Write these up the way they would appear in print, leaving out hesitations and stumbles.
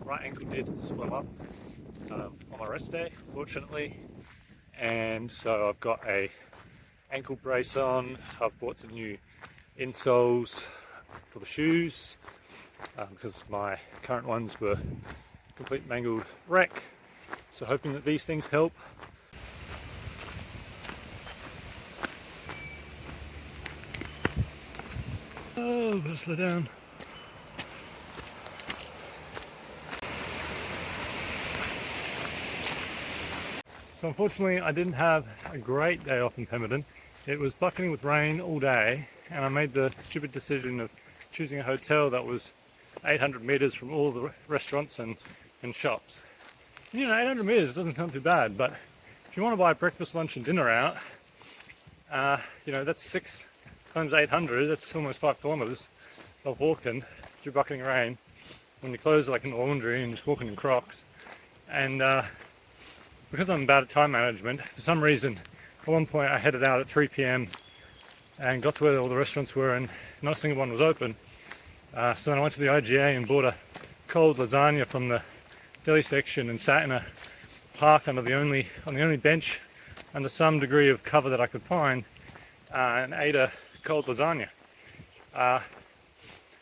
right ankle did swell up on my rest day, fortunately, and so I've got a ankle brace on. I've bought some new insoles for the shoes because my current ones were complete mangled wreck, so hoping that these things help. Oh, better slow down. So unfortunately I didn't have a great day off in Pemberton. It was bucketing with rain all day, and I made the stupid decision of choosing a hotel that was 800 meters from all the restaurants and shops. And, 800 meters doesn't sound too bad, but if you want to buy breakfast, lunch and dinner out, that's 6 times 800, that's almost 5 kilometers of walking through bucketing rain when your clothes are like in the laundry and just walking in Crocs. And because I'm bad at time management, for some reason, at one point I headed out at 3 p.m. and got to where all the restaurants were, and not a single one was open. So then I went to the IGA and bought a cold lasagna from the deli section and sat in a park on the only bench under some degree of cover that I could find, and ate a cold lasagna.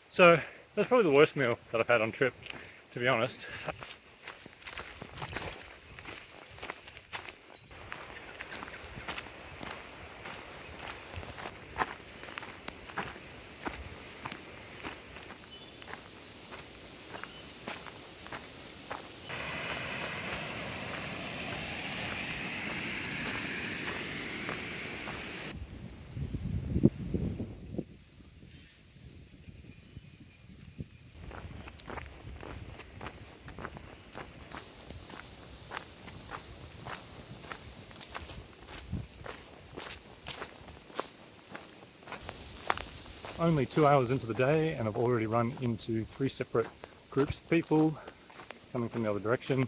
So that's probably the worst meal that I've had on trip, to be honest. Only 2 hours into the day and I've already run into 3 separate groups of people coming from the other direction.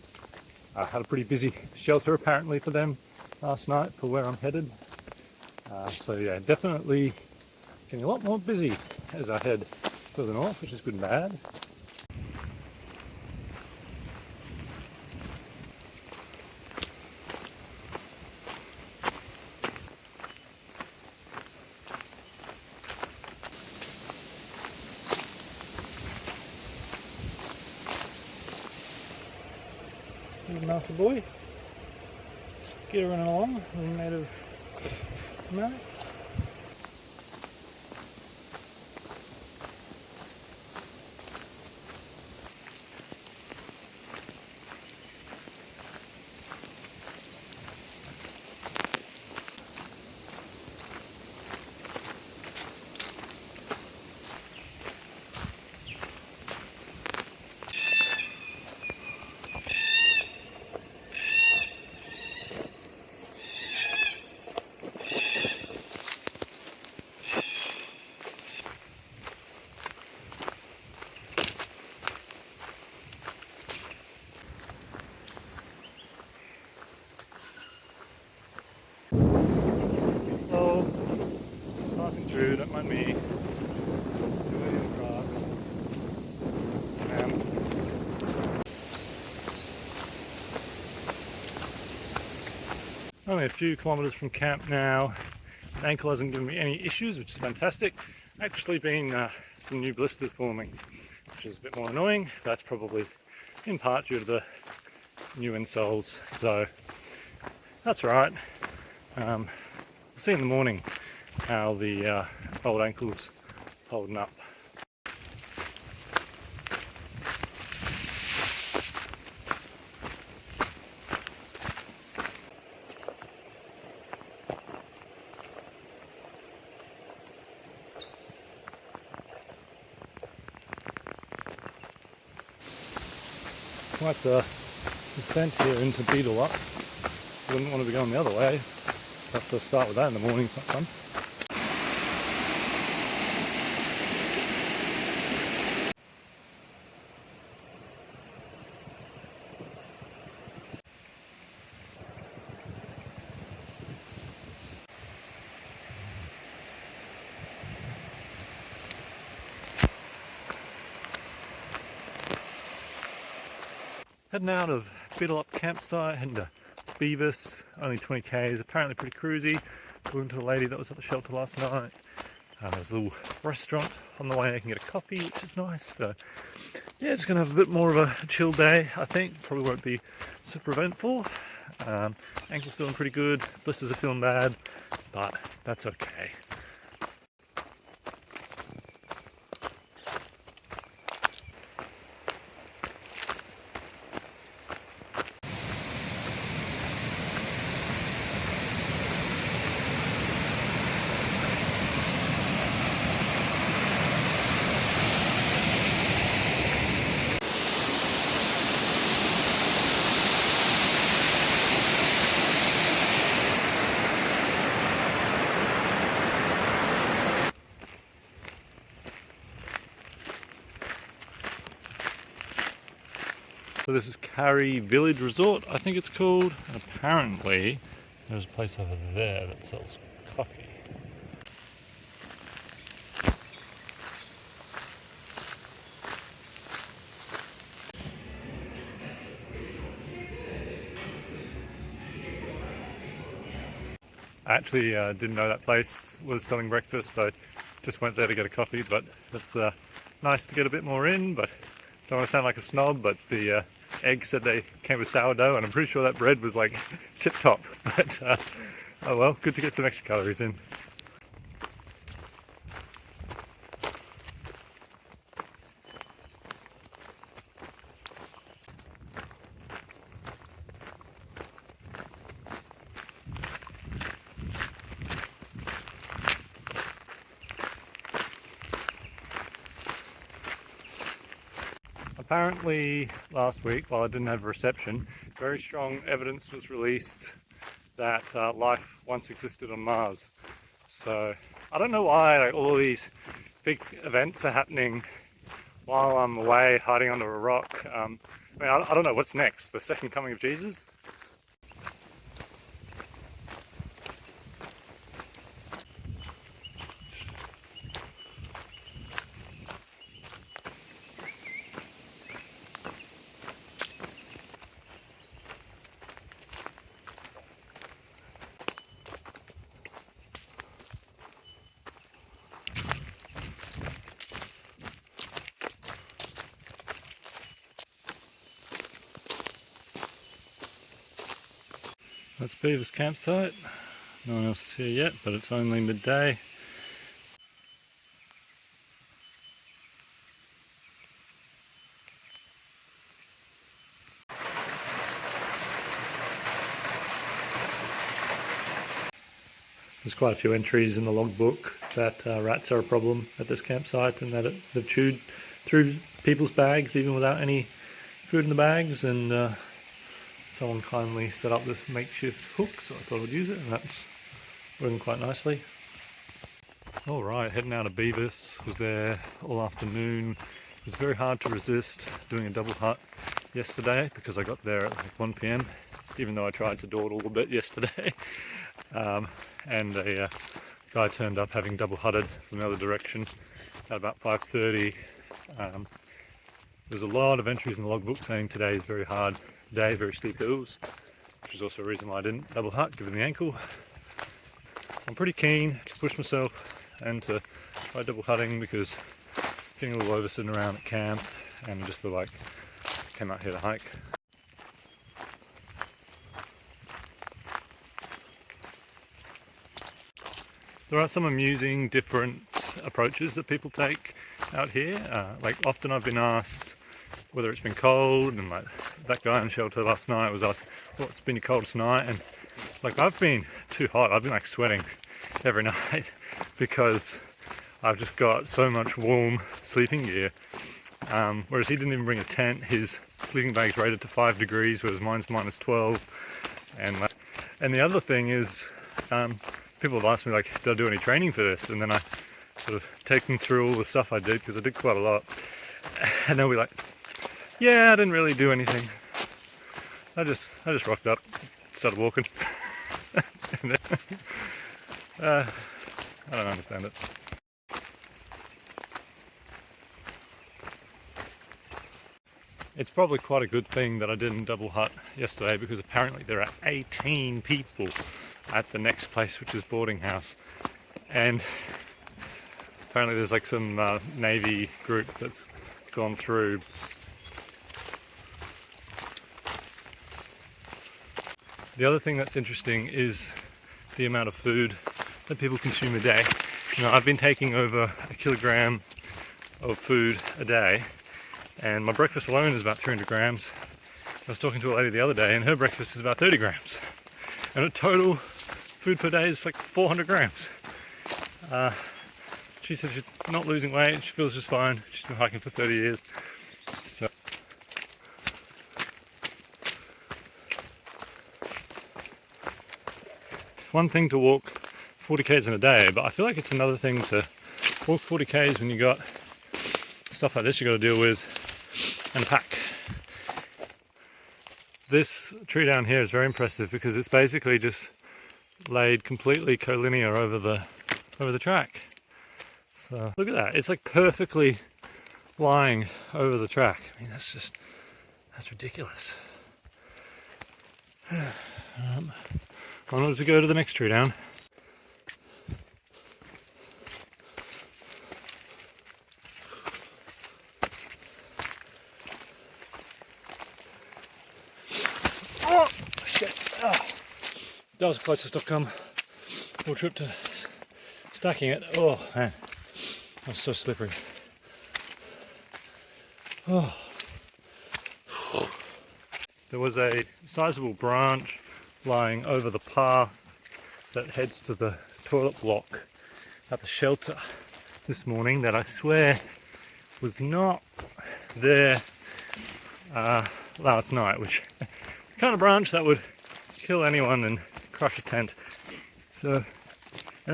I had a pretty busy shelter apparently for them last night for where I'm headed. So yeah, definitely getting a lot more busy as I head further north, which is good and bad. Mousey boy, skittering along with a native mouse. Passing through, don't mind me. Only a few kilometers from camp now. The ankle hasn't given me any issues, which is fantastic. Actually been some new blisters forming, which is a bit more annoying. That's probably in part due to the new insoles, so that's right. We'll see in the morning how the old ankle's holding up. Quite the descent here into Bibbulmun. Wouldn't want to be going the other way. Have to start with that in the morning sometime. Heading out of Bibbulmun campsite, heading to Beavis, only 20 k's, apparently pretty cruisy. Talking to the lady that was at the shelter last night. There's a little restaurant on the way I can get a coffee, which is nice. So yeah, just gonna have a bit more of a chill day, I think. Probably won't be super eventful. Ankle's feeling pretty good, blisters are feeling bad, but that's okay. So this is Collie Village Resort, I think it's called. And apparently there's a place over there that sells coffee. I actually didn't know that place was selling breakfast. I just went there to get a coffee, but it's nice to get a bit more in, but don't want to sound like a snob, but the egg said they came with sourdough, and I'm pretty sure that bread was like tip top. But oh well, good to get some extra calories in. Apparently last week, while I didn't have a reception, very strong evidence was released that life once existed on Mars. So I don't know why all these big events are happening while I'm away hiding under a rock. I mean, I don't know what's next, the second coming of Jesus? That's Beavis campsite. No one else is here yet, but it's only midday. There's quite a few entries in the logbook that rats are a problem at this campsite, and that they've chewed through people's bags even without any food in the bags, and someone kindly set up this makeshift hook, so I thought I'd use it, and that's working quite nicely. Alright, heading out of Beavis, was there all afternoon. It was very hard to resist doing a double hut yesterday because I got there at like 1 PM, even though I tried to dawdle a bit yesterday. And a guy turned up having double hutted from the other direction at about 5:30. There's a lot of entries in the logbook saying today is a very hard day, very steep hills, which is also a reason why I didn't double hut given the ankle. I'm pretty keen to push myself and to try double hutting because I'm getting a little over sitting around at camp and I just feel like I came out here to hike. There are some amusing different approaches that people take out here. Like often I've been asked whether it's been cold, and like that guy on shelter last night was asked, well, it's been your coldest night, and like I've been too hot. I've been like sweating every night because I've just got so much warm sleeping gear. Whereas he didn't even bring a tent. His sleeping bag's rated to 5 degrees, whereas mine's -12. And the other thing is, people have asked me like, did I do any training for this? And then I sort of take them through all the stuff I did, because I did quite a lot. And they'll be like, yeah, I didn't really do anything. I just rocked up, started walking. And then, I don't understand it. It's probably quite a good thing that I didn't double hut yesterday, because apparently there are 18 people at the next place, which is boarding house, and apparently there's like some Navy group that's gone through. The other thing that's interesting is the amount of food that people consume a day. You know, I've been taking over 1 kilogram of food a day, and my breakfast alone is about 300 grams. I was talking to a lady the other day, and her breakfast is about 30 grams. And a total food per day is like 400 grams. She said she's not losing weight, she feels just fine. She's been hiking for 30 years. So. One thing to walk 40 k's in a day, but I feel like it's another thing to walk 40 k's when you got stuff like this you got to deal with and pack. This tree down here is very impressive because it's basically just laid completely collinear over the track. So look at that, it's like perfectly lying over the track. I mean, that's ridiculous. I wanted to go to the next tree down. Oh shit! Oh. That was the closest I've come all trip to stacking it. Oh man, that's so slippery. Oh. There was a sizable branch lying over the path that heads to the toilet block at the shelter this morning that I swear was not there last night, which kind of branch that would kill anyone and crush a tent. So, and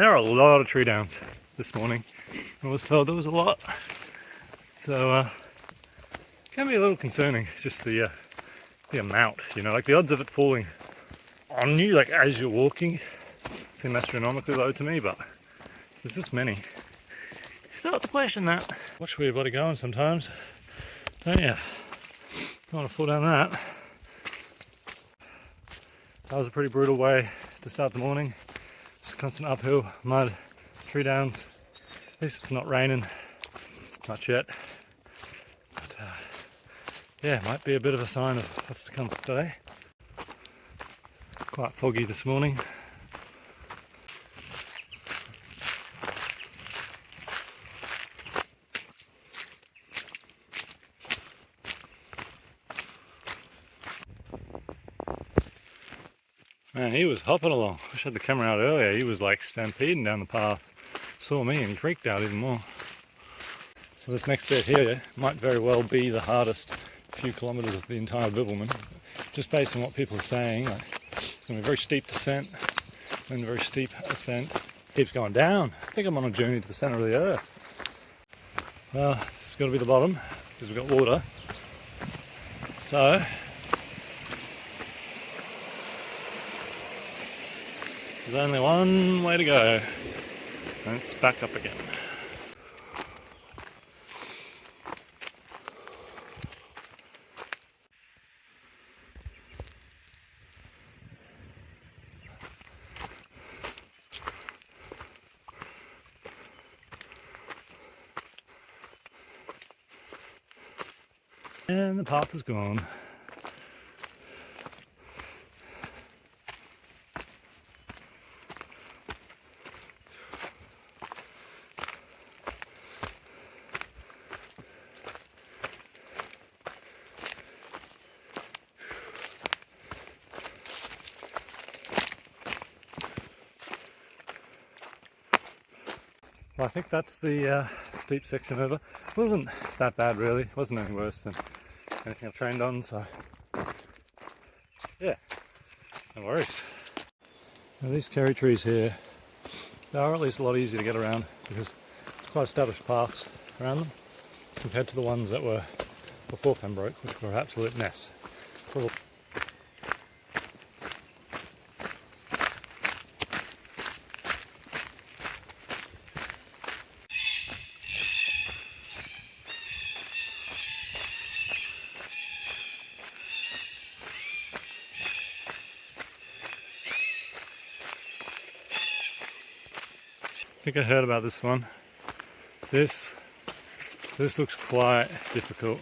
there are a lot of tree downs this morning. I was told there was a lot. So it can be a little concerning, just the amount, you know, like the odds of it falling on you, like as you're walking, seem astronomically low to me, but there's this many. You start to question that. Watch where your body going sometimes, don't you? Don't want to fall down that. That was a pretty brutal way to start the morning. Just constant uphill, mud, tree downs. At least it's not raining much yet. But yeah, might be a bit of a sign of what's to come today. Quite foggy this morning. Man, he was hopping along. Wish I had the camera out earlier. He was like stampeding down the path. Saw me and he freaked out even more. So this next bit here might very well be the hardest few kilometres of the entire Bibbulmun. Just based on what people are saying, like, it's going to be a very steep descent and a very steep ascent. Keeps going down. I think I'm on a journey to the centre of the earth. Well, this is going to be the bottom because we've got water. So there's only one way to go, and it's back up again. And the path is gone. Well, I think that's the steep section over. It wasn't that bad really, it wasn't any worse than anything I've trained on, so yeah, no worries. Now these cherry trees here, they are at least a lot easier to get around because it's quite established paths around them compared to the ones that were before Pemberton, which were absolute mess. think I heard about this one. This looks quite difficult,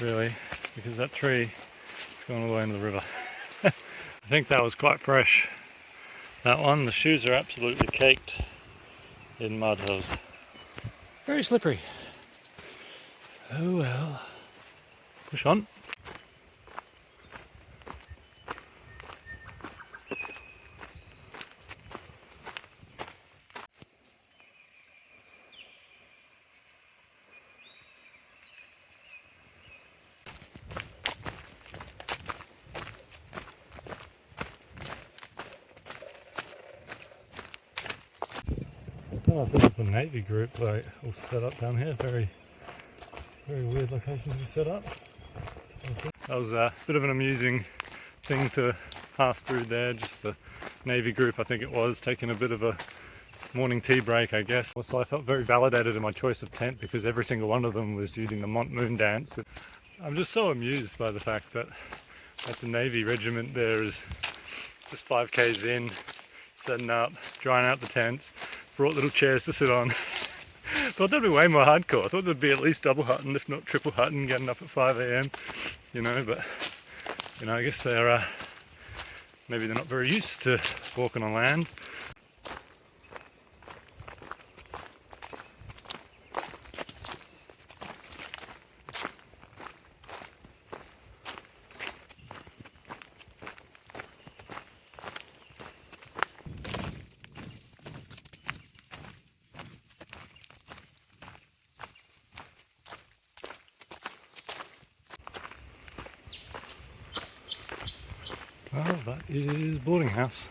really, because that tree is going all the way into the river. I think that was quite fresh, that one. The shoes are absolutely caked in mud holes. Very slippery. Oh well. Push on. I don't know if this is the Navy group like all set up down here. Very weird location to be set up. That was a bit of an amusing thing to pass through there. Just the Navy group, I think it was, taking a bit of a morning tea break, I guess. So I felt very validated in my choice of tent because every single one of them was using the Moon dance. I'm just so amused by the fact that at the Navy regiment there is just 5 k's in, setting up, drying out the tents, brought little chairs to sit on. Thought that'd be way more hardcore. I thought there'd be at least double hutton, if not triple hutton, getting up at 5 AM, you know, but, you know, I guess they're, maybe they're not very used to walking on land. Well, that is boarding house.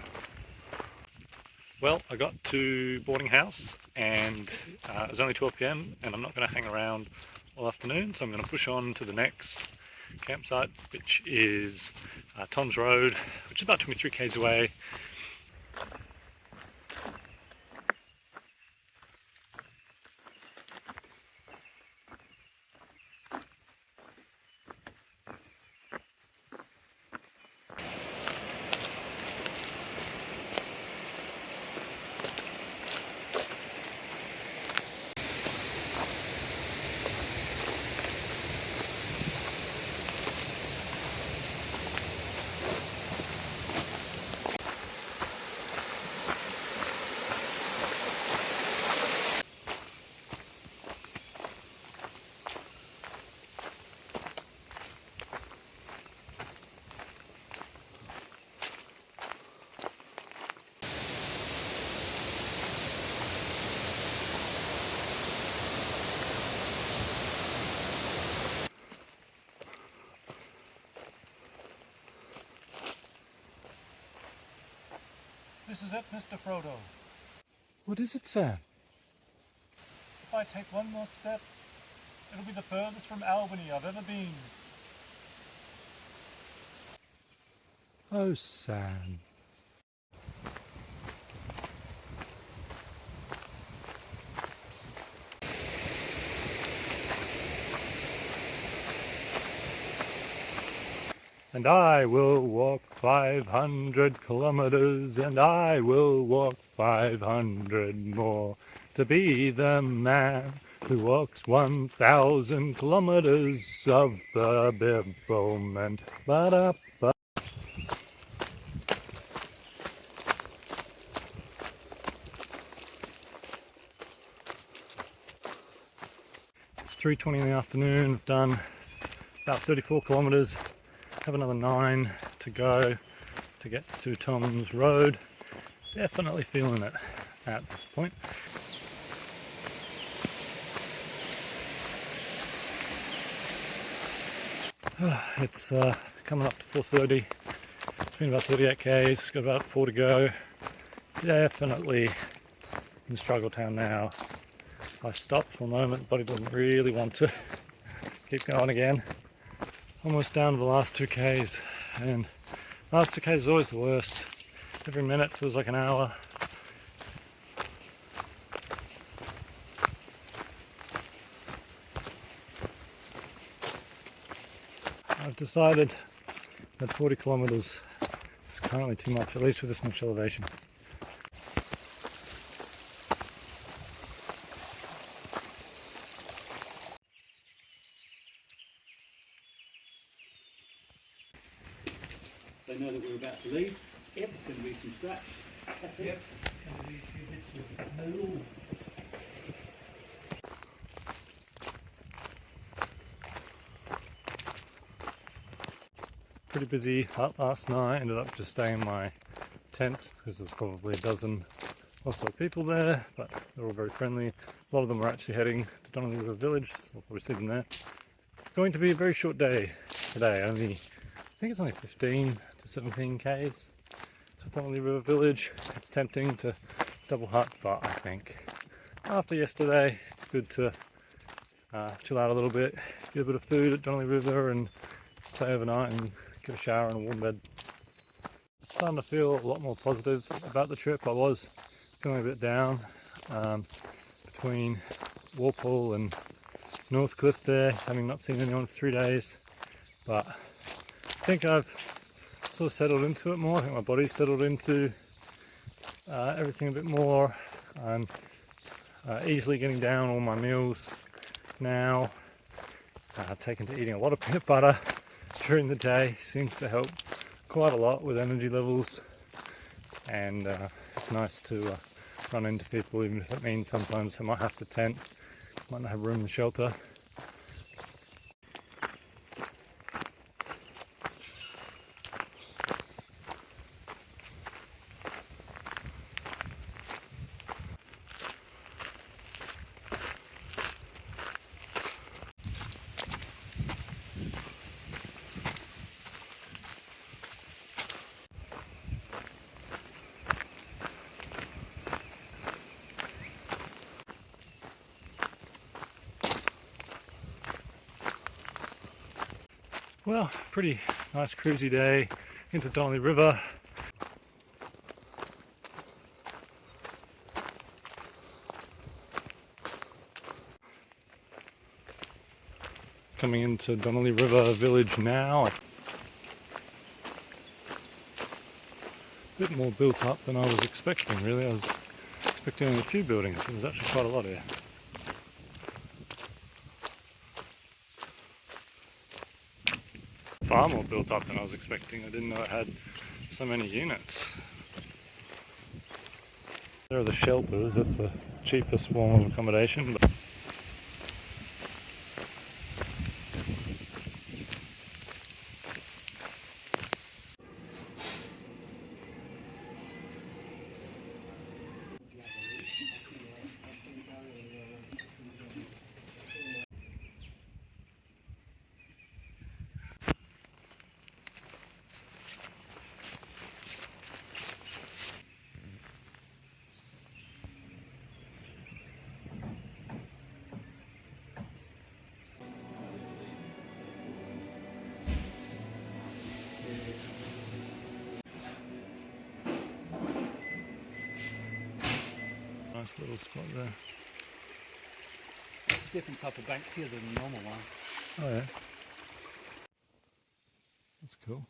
Well, I got to boarding house and it was only 12 PM and I'm not going to hang around all afternoon, so I'm going to push on to the next campsite, which is Tom's Road, which is about 23 k's away. This is it, Mr. Frodo. What is it, Sam? If I take one more step, it'll be the furthest from Albany I've ever been. Oh, Sam. And I will walk 500 kilometers, and I will walk 500 more to be the man who walks 1,000 kilometers of the Bibbulmun. Ba-da-ba. It's 3:20 in the afternoon. We've done about 34 kilometers. Have another 9 to go to get to Tom's Road. Definitely feeling it at this point. It's coming up to 4:30. It's been about 38 k's, got about 4 to go. Definitely in struggle town now. I stopped for a moment, the body doesn't really want to keep going again. Almost down to the last 2 k's, and last 2 k's is always the worst. Every minute feels like an hour. I've decided that 40 kilometers is currently too much, at least with this much elevation. They know that we're about to leave. Yep. It's going to be some scraps. That's it. Yep. Going to be a few bits of noodle. Pretty busy last night. Ended up just staying in my tent because there's probably a dozen or so people there, but they're all very friendly. A lot of them are actually heading to Donnelly River Village. We'll probably see them there. It's going to be a very short day today. I think it's only 15 to 17 k's to Donnelly River Village. It's tempting to double hut, but I think after yesterday it's good to chill out a little bit, get a bit of food at Donnelly River and stay overnight and get a shower and a warm bed. Starting to feel a lot more positive about the trip. I was feeling a bit down between Walpole and Northcliffe there, having not seen anyone for 3 days, but I think I've sort of settled into it more. I think my body's settled into everything a bit more. I'm easily getting down all my meals now. Taken to eating a lot of peanut butter during the day seems to help quite a lot with energy levels, and it's nice to run into people, even if it means sometimes I might have to tent, might not have room in shelter. Well, pretty nice cruisy day into Donnelly River. Coming into Donnelly River Village now. A bit more built up than I was expecting, really. I was expecting only a few buildings. There's actually quite a lot here. Far more built up than I was expecting. I didn't know it had so many units. There are the shelters. That's the cheapest form of accommodation. But nice little spot there. It's a different type of banksia than the normal one. Oh yeah. That's cool.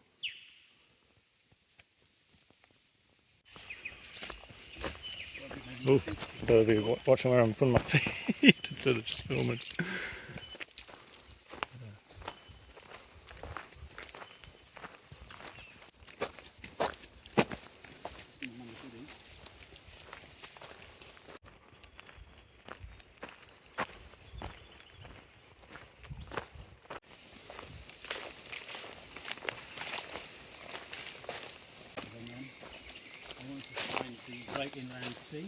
Oh, better be watching where I'm putting my feet instead of just filming. I want to find the Great Inland Sea.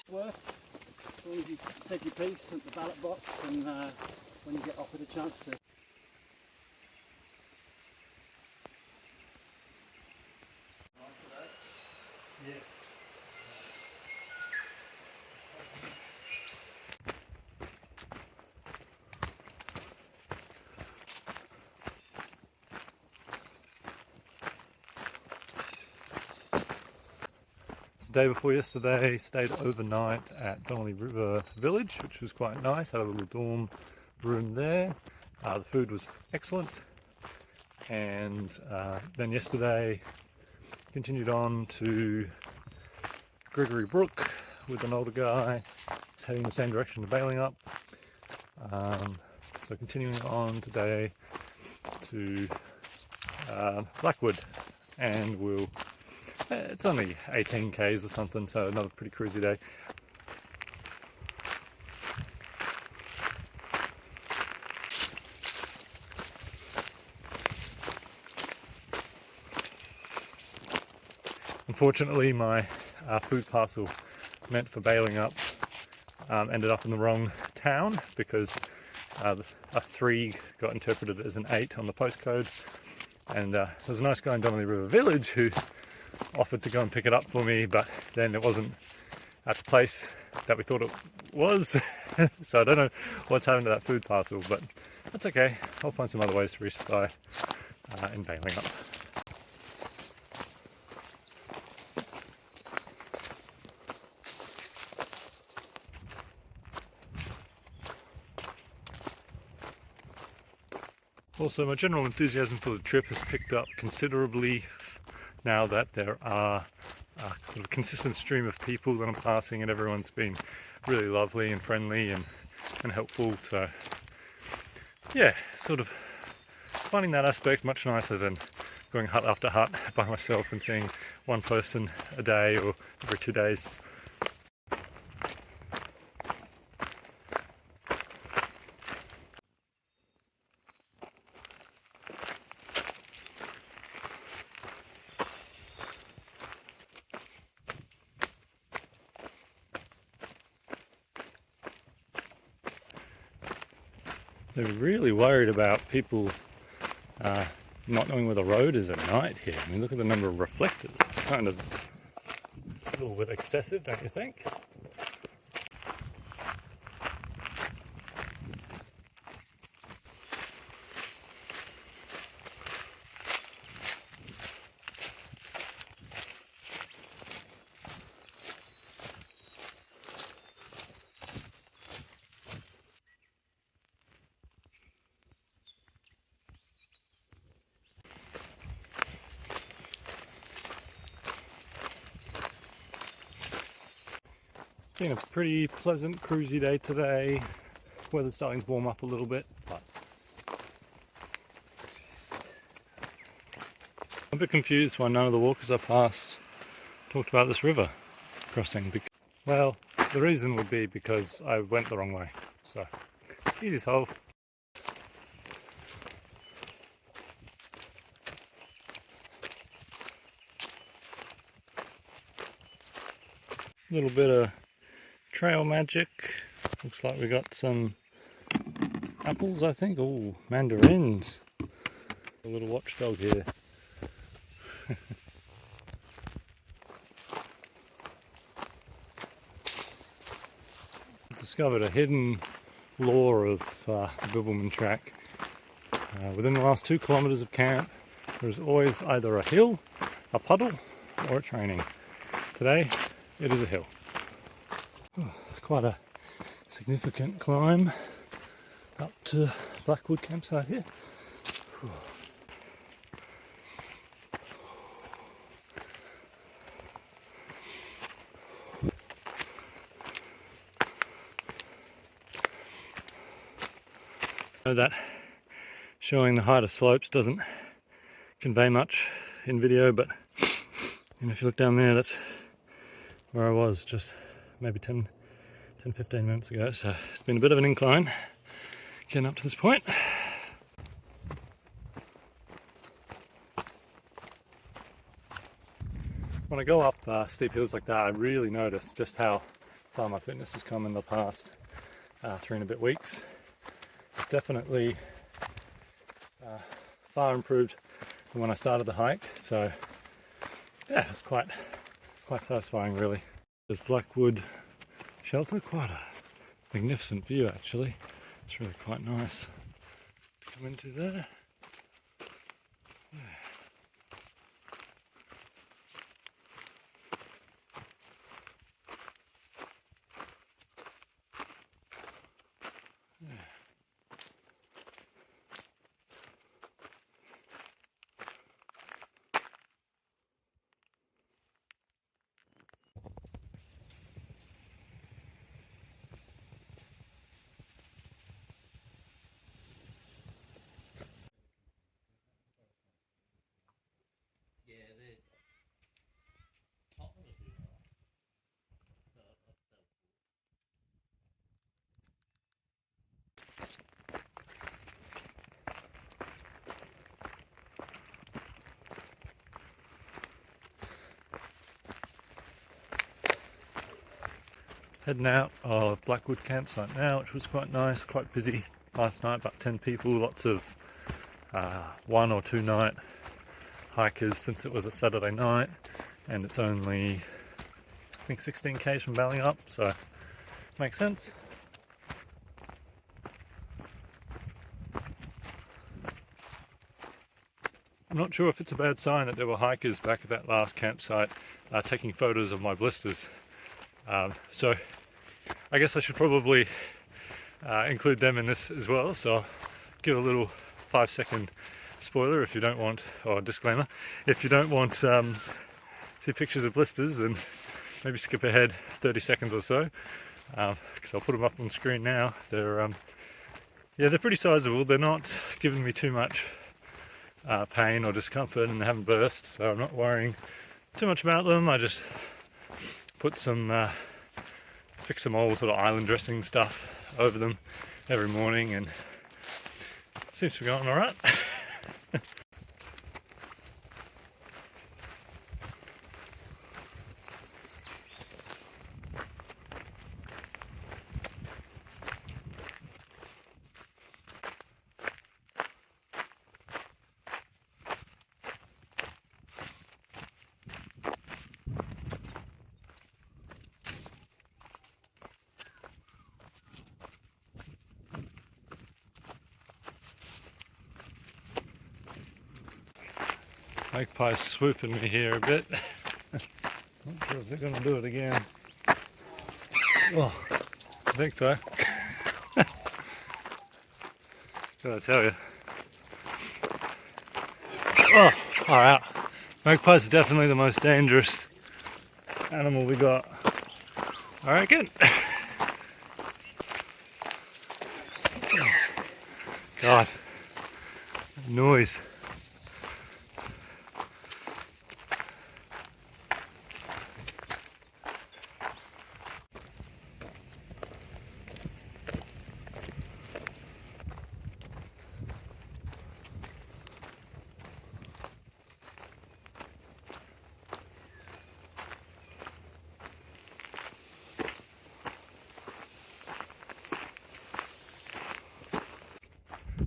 Worth, as long as you said your piece at the ballot box and when you get offered a chance to. Yes. It's the day before yesterday, stayed overnight at Donnelly River Village, which was quite nice. Had a little dorm room there. The food was excellent. And then yesterday continued on to Gregory Brook with an older guy. He's heading the same direction to Bailing Up. So continuing on today to Blackwood, and we'll it's only 18 k's or something, so another pretty cruisy day. Unfortunately, my food parcel meant for Bailing Up ended up in the wrong town, because a 3 got interpreted as an 8 on the postcode, and there's a nice guy in Donnelly River Village who offered to go and pick it up for me, but then it wasn't at the place that we thought it was. So I don't know what's happened to that food parcel, but that's okay. I'll find some other ways to resupply in Bailing Up. Also, my general enthusiasm for the trip has picked up considerably now that there are a sort of consistent stream of people that I'm passing, and everyone's been really lovely and friendly and helpful. So yeah, sort of finding that aspect much nicer than going hut after hut by myself and seeing one person a day or every 2 days. They're really worried about people not knowing where the road is at night here. I mean, look at the number of reflectors. It's kind of a little bit excessive, don't you think? Been a pretty pleasant cruisy day today. Weather's starting to warm up a little bit, but I'm a bit confused why none of the walkers I passed talked about this river crossing. Well, the reason would be because I went the wrong way. So, easy solve. A little bit of trail magic. Looks like we got some apples, I think. Oh, mandarins. A little watchdog here. Discovered a hidden lore of the Bibbulmun track. Within the last 2 kilometres of camp, there's always either a hill, a puddle, or a training. Today, it is a hill. Quite a significant climb up to Blackwood campsite here. I know that showing the height of slopes doesn't convey much in video, but if you look down there, that's where I was just maybe 10-15 minutes ago. So it's been a bit of an incline getting up to this point. When I go up steep hills like that, I really notice just how far my fitness has come in the past 3 and a bit weeks. It's definitely far improved from when I started the hike. So yeah, it's quite satisfying, really. There's Blackwood shelter, quite a magnificent view actually. It's really quite nice to come into there. Yeah. Heading out of Blackwood campsite now, which was quite nice, quite busy last night, about 10 people, lots of 1 or 2 night hikers since it was a Saturday night, and it's only I think 16 k's from Ballingup, so makes sense. I'm not sure if it's a bad sign that there were hikers back at that last campsite taking photos of my blisters. So I guess I should probably include them in this as well. So I'll give a little 5-second spoiler if you don't want, or disclaimer, if you don't want to see pictures of blisters, then maybe skip ahead 30 seconds or so, because I'll put them up on screen now. They're yeah, they're pretty sizable. They're not giving me too much pain or discomfort, and they haven't burst, so I'm not worrying too much about them. I just put some fix some old sort of island dressing stuff over them every morning, and it seems to be going all right. Magpie's swooping me here a bit. Not sure if they're going to do it again. Oh, I think so. Gotta tell you. Oh, far out. Magpie's definitely the most dangerous animal we got, I reckon. God, noise.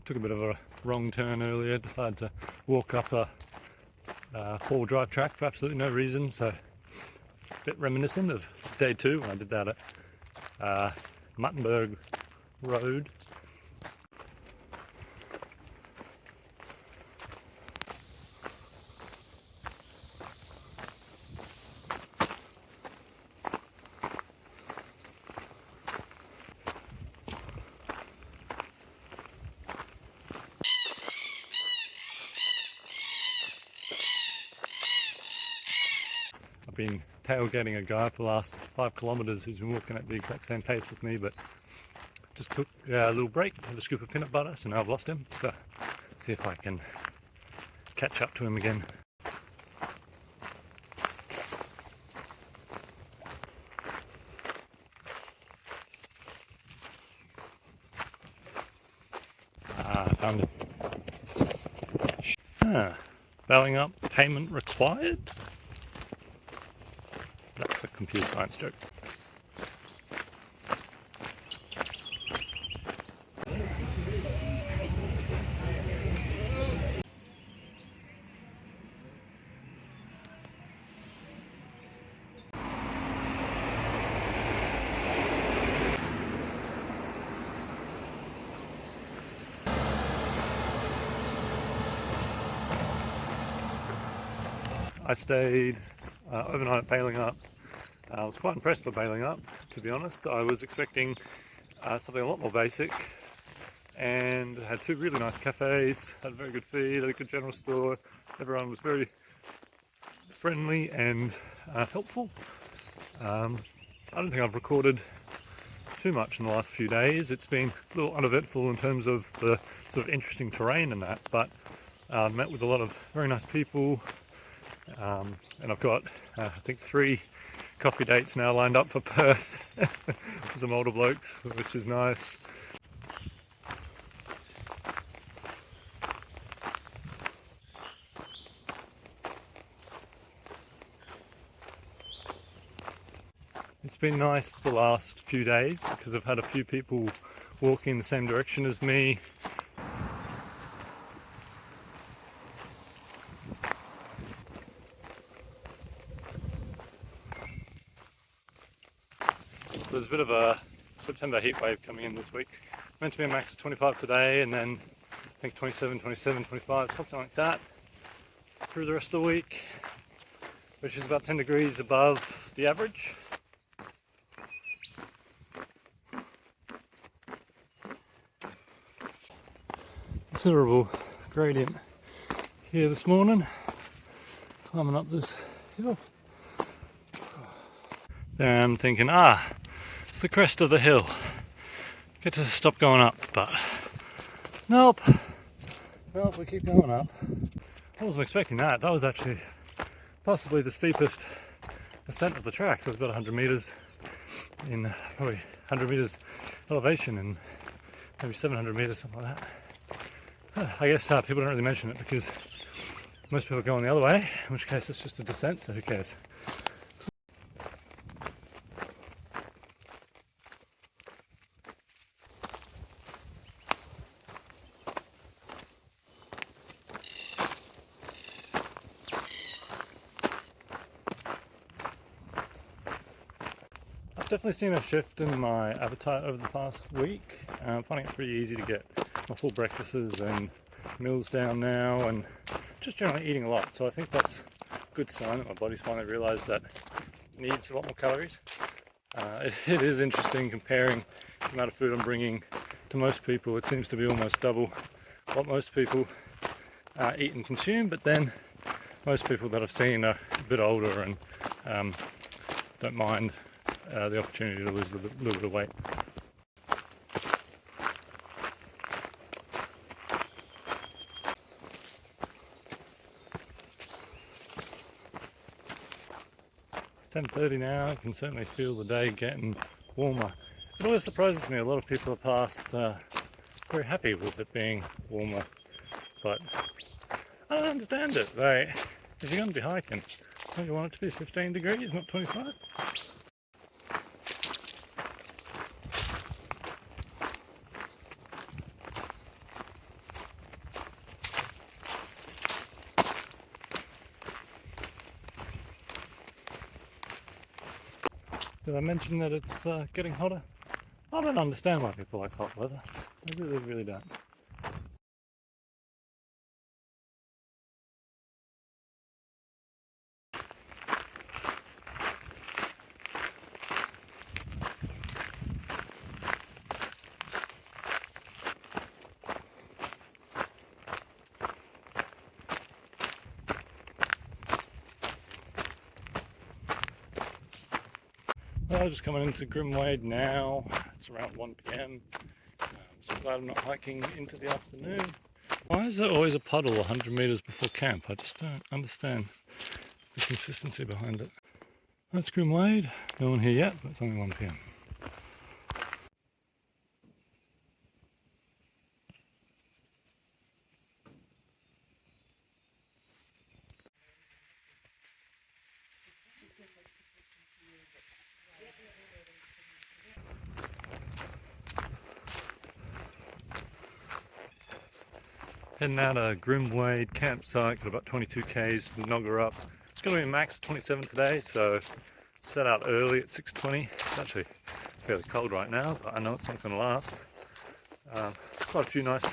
Took a bit of a wrong turn earlier, decided to walk up a 4-drive track for absolutely no reason, so a bit reminiscent of day 2 when I did that at Muttenberg Road. I've been tailgating a guy for the last 5 kilometres who's been walking at the exact same pace as me, but just took a little break, had a scoop of peanut butter, so now I've lost him. So see if I can catch up to him again. Found it. Ballingup, payment required? That's a computer science joke. I stayed overnight at Ballingup. I was quite impressed by Ballingup, to be honest. I was expecting something a lot more basic, and had 2 really nice cafes, had a very good feed, had a good general store. Everyone was very friendly and helpful. I don't think I've recorded too much in the last few days. It's been a little uneventful in terms of the sort of interesting terrain and that, but met with a lot of very nice people. And I've got, I think, 3 coffee dates now lined up for Perth for some older blokes, which is nice. It's been nice the last few days because I've had a few people walking in the same direction as me. There's a bit of a September heat wave coming in this week. Meant to be a max of 25 today, and then I think 27, 27, 25, something like that through the rest of the week, which is about 10 degrees above the average. Considerable gradient here this morning, climbing up this hill. There I'm thinking, it's the crest of the hill. Get to stop going up, but nope, we keep going up. I wasn't expecting that. That was actually possibly the steepest ascent of the track. It was about 100 meters in probably 100 meters elevation and maybe 700 meters, something like that. I guess people don't really mention it because most people are going the other way, in which case it's just a descent, so who cares? I've definitely seen a shift in my appetite over the past week. I'm finding it pretty easy to get my full breakfasts and meals down now, and just generally eating a lot. So I think that's a good sign that my body's finally realised that it needs a lot more calories. It is interesting comparing the amount of food I'm bringing to most people. It seems to be almost double what most people eat and consume, but then most people that I've seen are a bit older and don't mind the opportunity to lose a little bit of weight. It's 10:30 now. I can certainly feel the day getting warmer. It always surprises me. A lot of people are past very happy with it being warmer, but I don't understand it. Like, if you're going to be hiking, don't you want it to be 15 degrees, not 25? Did I mention that it's getting hotter? I don't understand why people like hot weather. I really, really don't. Well, just coming into Grimwade now. It's around 1 p.m. So glad I'm not hiking into the afternoon. Why is there always a puddle 100 meters before camp? I just don't understand the consistency behind it. That's Grimwade. No one here yet, but it's only 1 p.m. Heading out of Grimwade campsite, got about 22 k's from Nogger up. It's going to be max 27 today, so set out early at 6:20. It's actually fairly cold right now, but I know it's not going to last. Quite a few nice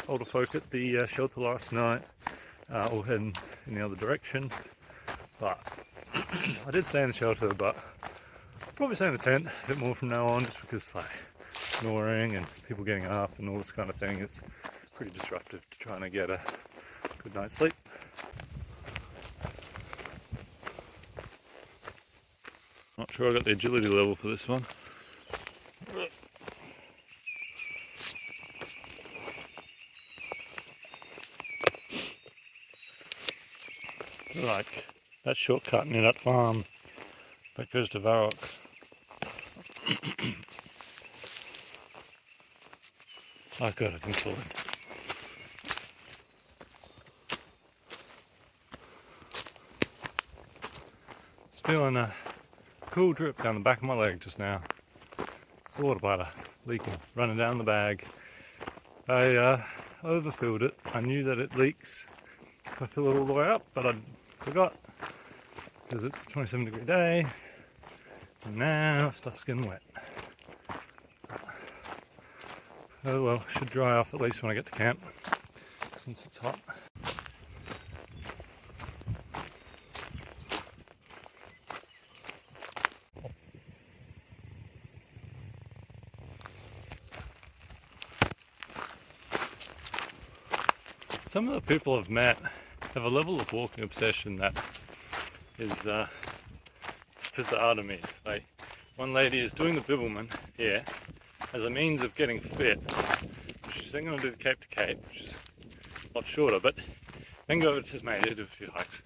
older folk at the shelter last night, all heading in the other direction. But I did stay in the shelter, but I'll probably stay in the tent a bit more from now on, just because like snoring and people getting up and all this kind of thing. It's pretty disruptive to trying to get a good night's sleep. Not sure I got the agility level for this one. Like that shortcut near that farm that goes to Varrock. I've got it installed. It's feeling cool drip down the back of my leg just now. It's the water bladder leaking, running down the bag. I overfilled it. I knew that it leaks if I fill it all the way up, but I forgot because it's a 27-degree day and now stuff's getting wet. Oh well, should dry off at least when I get to camp since it's hot. Some of the people I've met have a level of walking obsession that is bizarre to me. Like, one lady is doing the Bibbulmun here as a means of getting fit. She's then going to do the Cape to Cape, which is a lot shorter, but then go over to Tasmania, do a few hikes.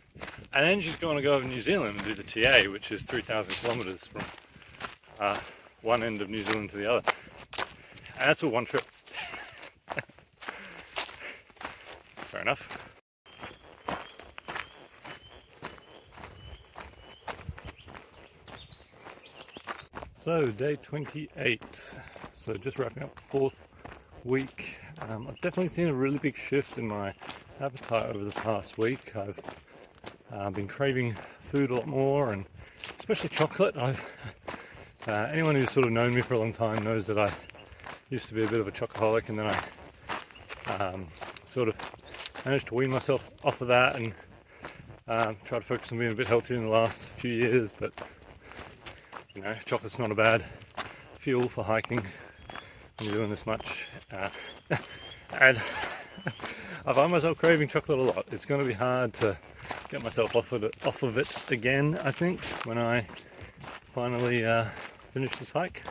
And then she's going to go over to New Zealand and do the TA, which is 3,000 kilometres from one end of New Zealand to the other. And that's all one trip. Fair enough. So day 28, so just wrapping up the 4th week. I've definitely seen a really big shift in my appetite over the past week. I've been craving food a lot more, and especially chocolate. Anyone who's sort of known me for a long time knows that I used to be a bit of a chocoholic, and then I sort of managed to wean myself off of that and try to focus on being a bit healthier in the last few years. But you know, chocolate's not a bad fuel for hiking when you're doing this much. And I find myself craving chocolate a lot. It's going to be hard to get myself off of it again, I think, when I finally finish this hike.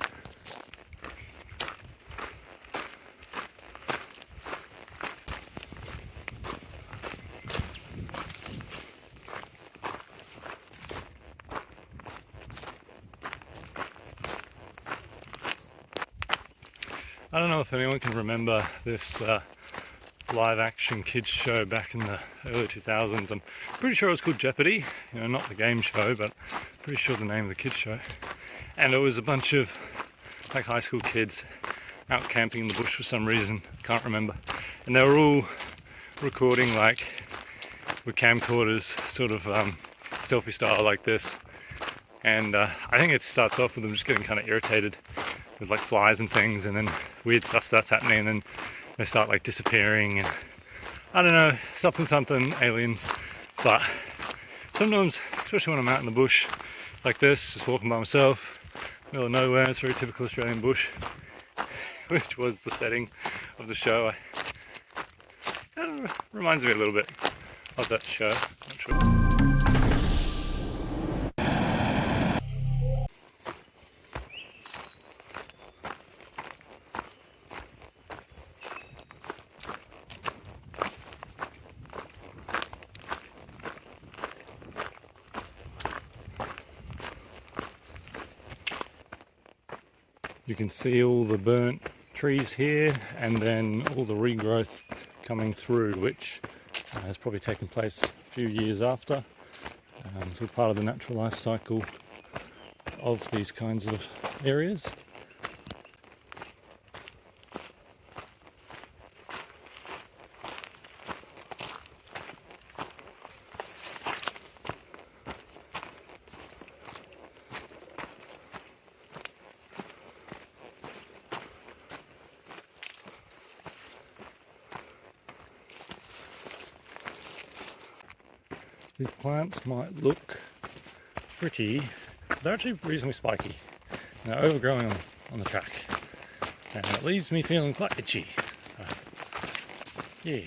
I don't know if anyone can remember this live action kids show back in the early 2000s. I'm pretty sure it was called Jeopardy, you know, not the game show, but pretty sure the name of the kids show. And it was a bunch of like high school kids out camping in the bush for some reason, can't remember. And they were all recording like with camcorders, sort of selfie style like this. And I think it starts off with them just getting kind of irritated with like flies and things, and then weird stuff starts happening, and then they start like disappearing, and I don't know, something aliens. But sometimes, especially when I'm out in the bush like this, just walking by myself, middle of nowhere, it's a very typical Australian bush, which was the setting of the show. Reminds me a little bit of that show, not sure. You can see all the burnt trees here, and then all the regrowth coming through, which has probably taken place a few years after. It's all part of the natural life cycle of these kinds of areas. These plants might look pretty, but they're actually reasonably spiky. They're overgrowing on the track, and it leaves me feeling quite itchy. So, yeah.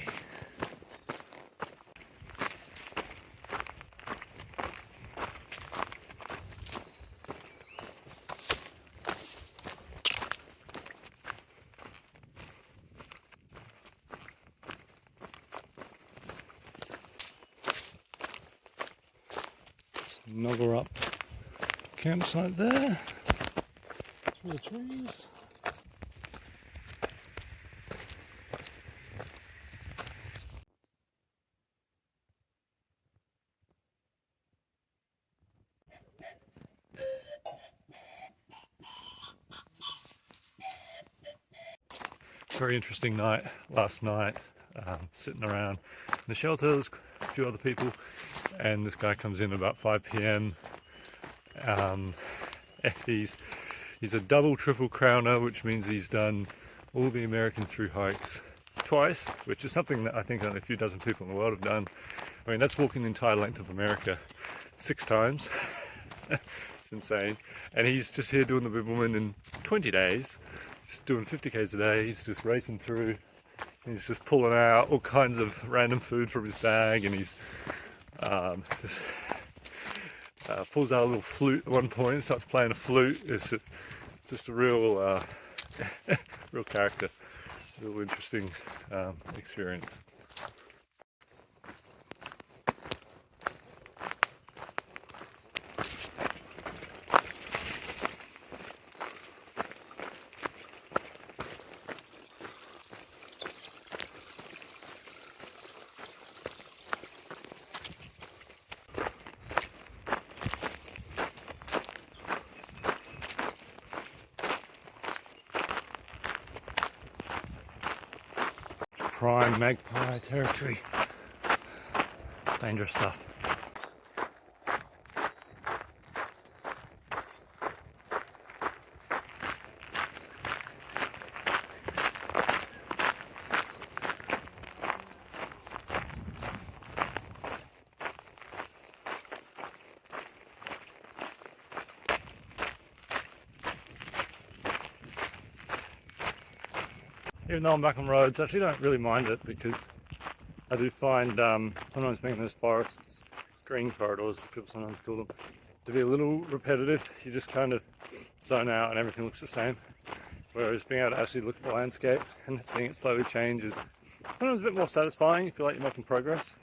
Snuggle up campsite there through the trees. very interesting night last night, sitting around in the shelter. There's a few other people, and this guy comes in about 5 p.m. He's a double triple crowner, which means he's done all the American through hikes twice, which is something that I think only a few dozen people in the world have done. I mean, that's walking the entire length of America 6 times. It's insane. And he's just here doing the Bibbulmun in 20 days. He's doing 50 k's a day. He's just racing through. He's just pulling out all kinds of random food from his bag, and he's just pulls out a little flute at one point and starts playing a flute. It's just a real real character, real interesting experience. Prime magpie territory. Dangerous stuff. Even though I'm back on roads, I actually don't really mind it, because I do find sometimes being in those forests, green corridors, people sometimes call them, to be a little repetitive. You just kind of zone out and everything looks the same. Whereas being able to actually look at the landscape and seeing it slowly change is sometimes a bit more satisfying. You feel like you're making progress.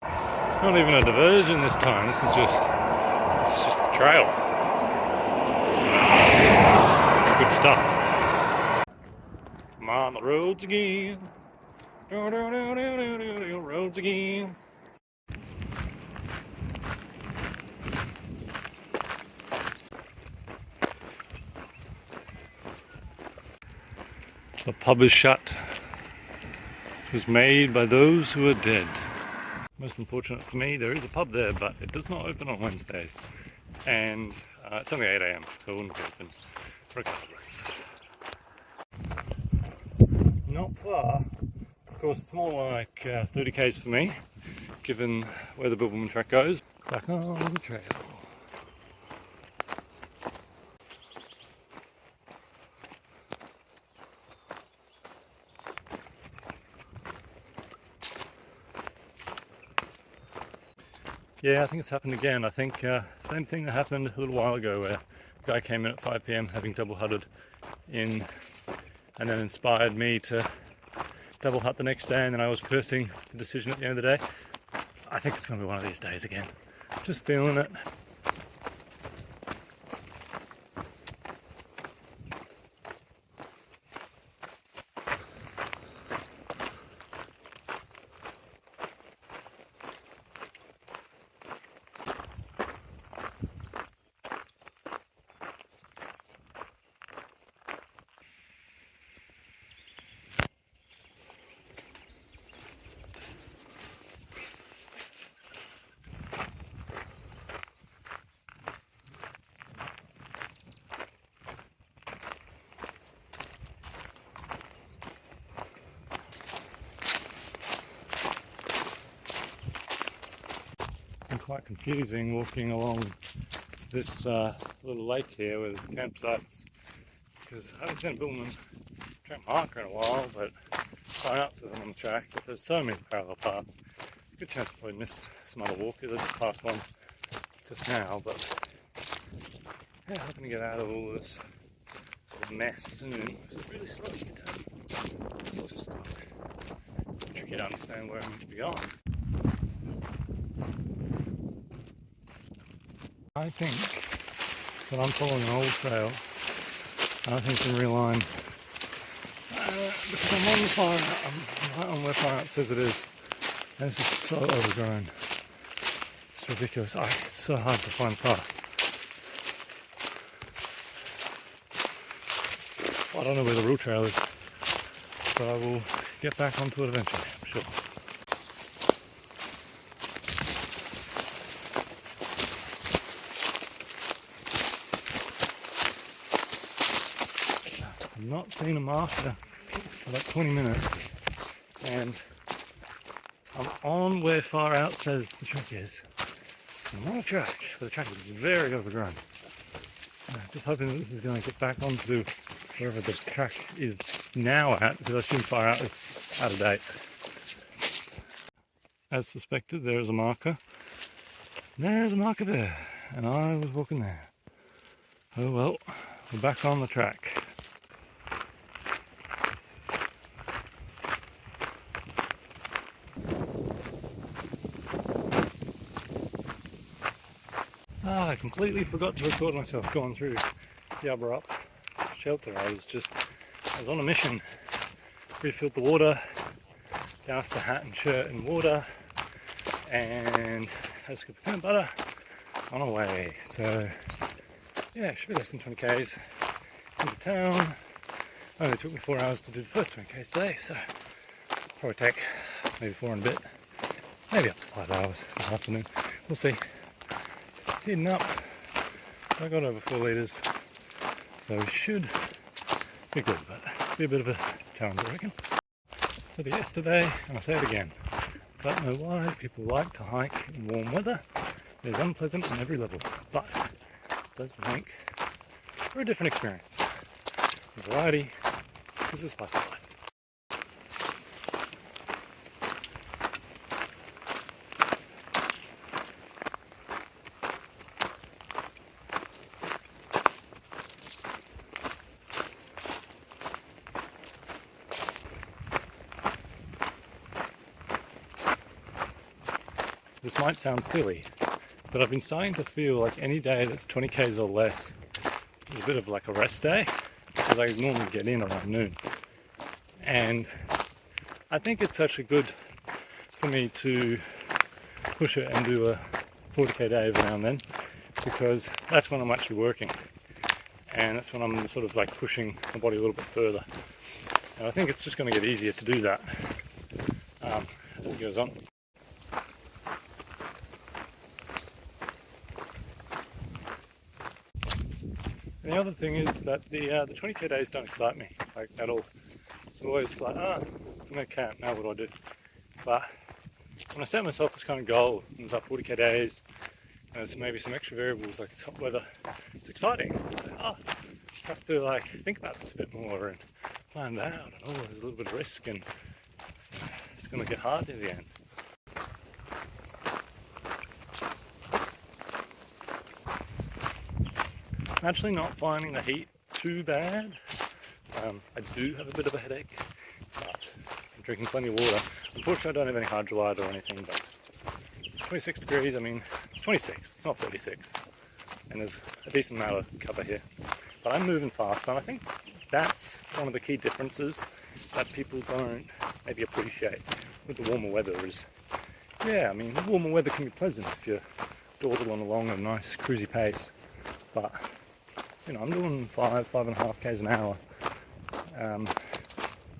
Not even a diversion this time, it's just a trail. Good stuff. I'm on the roads again. Roads again. The pub is shut. It was made by those who are dead. Most unfortunate for me, there is a pub there, but it does not open on Wednesdays. And it's only 8 a.m, so it wouldn't be open regardless. Not far. Of course, it's more like 30 k's for me, given where the Bibbulmun track goes. Back on the trail. Yeah, I think it's happened again. I think same thing that happened a little while ago, where a guy came in at 5 p.m. having double hutted in, and then inspired me to double hut the next day, and then I was cursing the decision at the end of the day. I think it's going to be one of these days again. Just feeling it. Quite confusing walking along this little lake here with campsites, because I haven't seen a Bibbulmun track marker in a while, but sign out says I'm on the track, but there's so many parallel paths. Good chance I probably missed some other walkers. I just passed one just now, but yeah, hoping to get out of all this sort of mess soon. It really slows me down. It's just quite tricky to understand where I'm meant to be going. I think that I'm following an old trail, and I think it's in real line. Because I'm on the far out, I'm right on where far out says it is, and this is so overgrown. It's ridiculous. It's so hard to find the path. I don't know where the real trail is. but I will get back onto it eventually, I'm sure. I've not seen a marker for about 20 minutes, and I'm on where far out says the track is. I'm on a track, but the track is very overgrown. Just hoping that this is going to get back onto wherever the track is now at, because I assume far out it's out of date. As suspected, there is a marker. There's a marker there, and I was walking there. Oh well, we're back on the track. I completely forgot to record myself going through Yabba Up shelter. I was on a mission. Refilled the water, doused the hat and shirt in water, and had a scoop of peanut butter on our way. So yeah, it should be less than 20 k's into town. Only took me 4 hours to do the first 20 k's today, so probably take maybe 4 and a bit, maybe up to 5 hours this afternoon. We'll see. Heating up. I got over 4 litres, so we should be good, but be a bit of a challenge, I reckon. I said it yesterday, and I say it again. Don't know why people like to hike in warm weather. It is unpleasant on every level, but it does make for a different experience. Variety is the spice of life. This might sound silly, but I've been starting to feel like any day that's 20 k's or less is a bit of like a rest day, because I normally get in around noon. And I think it's actually good for me to push it and do a 40k day every now and then, because that's when I'm actually working, and that's when I'm sort of like pushing my body a little bit further. And I think it's just going to get easier to do that as it goes on. And the other thing is that the 20k days don't excite me like at all. It's always like, I'm going to camp, now what do I do? But when I set myself this kind of goal, and it's like 40k days, and there's maybe some extra variables like it's hot weather, it's exciting. It's like, I have to like think about this a bit more and plan it out, and there's a little bit of risk, and it's going to get hard in the end. I'm actually not finding the heat too bad. I do have a bit of a headache, but I'm drinking plenty of water. Unfortunately, I don't have any hydrolyte or anything, but it's 26 degrees. I mean, it's 26, it's not 36. And there's a decent amount of cover here. But I'm moving fast, and I think that's one of the key differences that people don't maybe appreciate with the warmer weather is, yeah, I mean, the warmer weather can be pleasant if you're dawdling along at a nice cruisy pace, but you know, I'm doing 5.5 k's an hour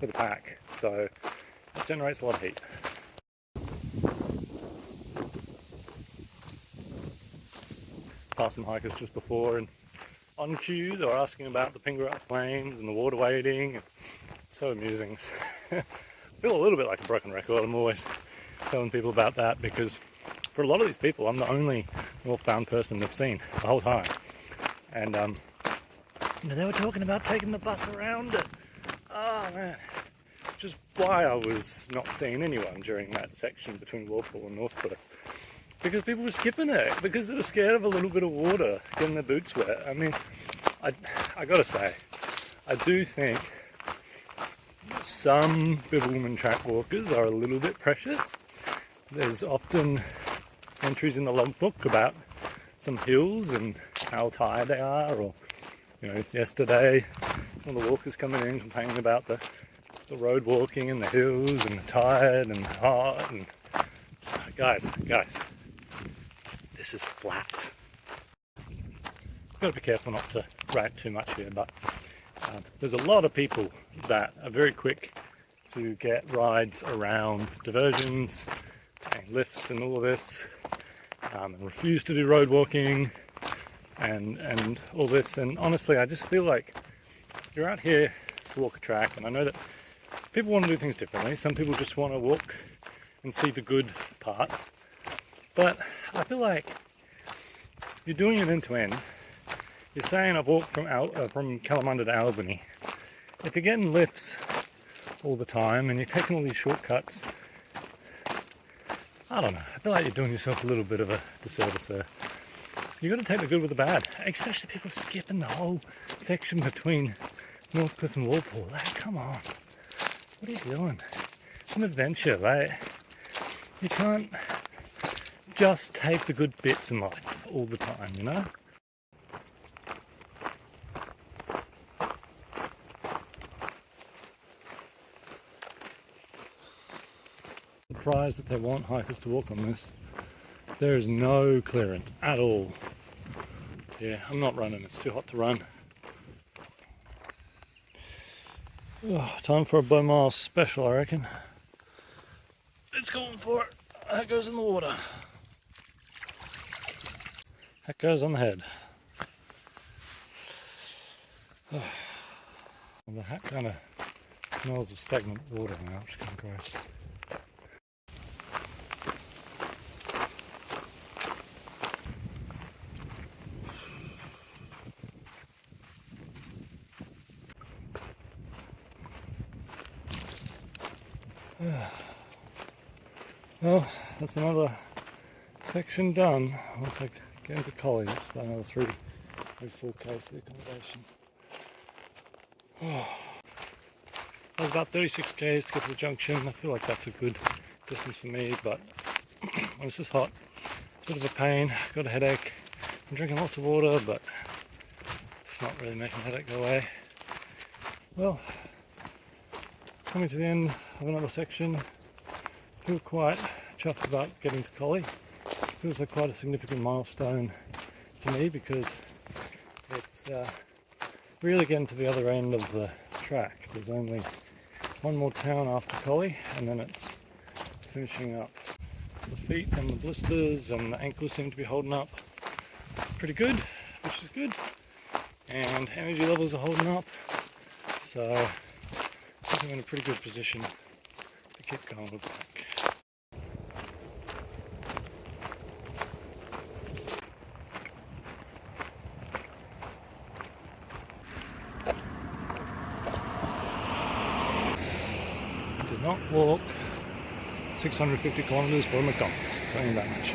with a pack, so it generates a lot of heat. Passed some hikers just before, and on cue they were asking about the Pemberton flames and the water wading. It's so amusing. I feel a little bit like a broken record. I'm always telling people about that because for a lot of these people, I'm the only northbound person they've seen the whole time. And they were talking about taking the bus around it. Oh man. Which is why I was not seeing anyone during that section between Walpole and Northcliffe. Because people were skipping it, because they were scared of a little bit of water, getting their boots wet. I mean, I gotta say, I do think some Bibbulmun track walkers are a little bit precious. There's often entries in the logbook about some hills and how tired they are, or you know, yesterday one of the walkers coming in complaining about the road walking and the hills and the tired and hot, and guys, this is flat. Got to be careful not to rant too much here, but there's a lot of people that are very quick to get rides around diversions and lifts and all of this, and refuse to do road walking and all this. And honestly, I just feel like you're out here to walk a track, and I know that people want to do things differently. Some people just want to walk and see the good parts, but I feel like you're doing it end to end. You're saying I've walked from Kalamunda to Albany. If you're getting lifts all the time and you're taking all these shortcuts, I don't know, I feel like you're doing yourself a little bit of a disservice there. You've got to take the good with the bad, especially people skipping the whole section between Northcliffe and Walpole. Like, come on, what are you doing? It's an adventure, right? You can't just take the good bits in life all the time, you know? Surprised that they want hikers to walk on this. There is no clearance at all. Yeah, I'm not running, it's too hot to run. Oh, time for a Bow Mile special, I reckon. It's going for it. That goes in the water. That goes on the head. Oh, well, the hat kind of smells of stagnant water now, which is kind of gross. Well, that's another section done. Once I get into Collie, that's about another 3-4 k's to the accommodation. That was about 36 k's to get to the junction. I feel like that's a good distance for me, but when it's just hot, it's a bit of a pain. Got a headache. I'm drinking lots of water, but it's not really making the headache go away. Well, coming to the end of another section. Feel quite chuffed about getting to Collie. Feels like quite a significant milestone to me because it's really getting to the other end of the track. There's only one more town after Collie and then it's finishing up. The feet and the blisters and the ankles seem to be holding up pretty good, which is good. And energy levels are holding up. So I think I'm in a pretty good position to keep going, looks like. Did not walk 650 kilometers for a McDonald's, telling you that much.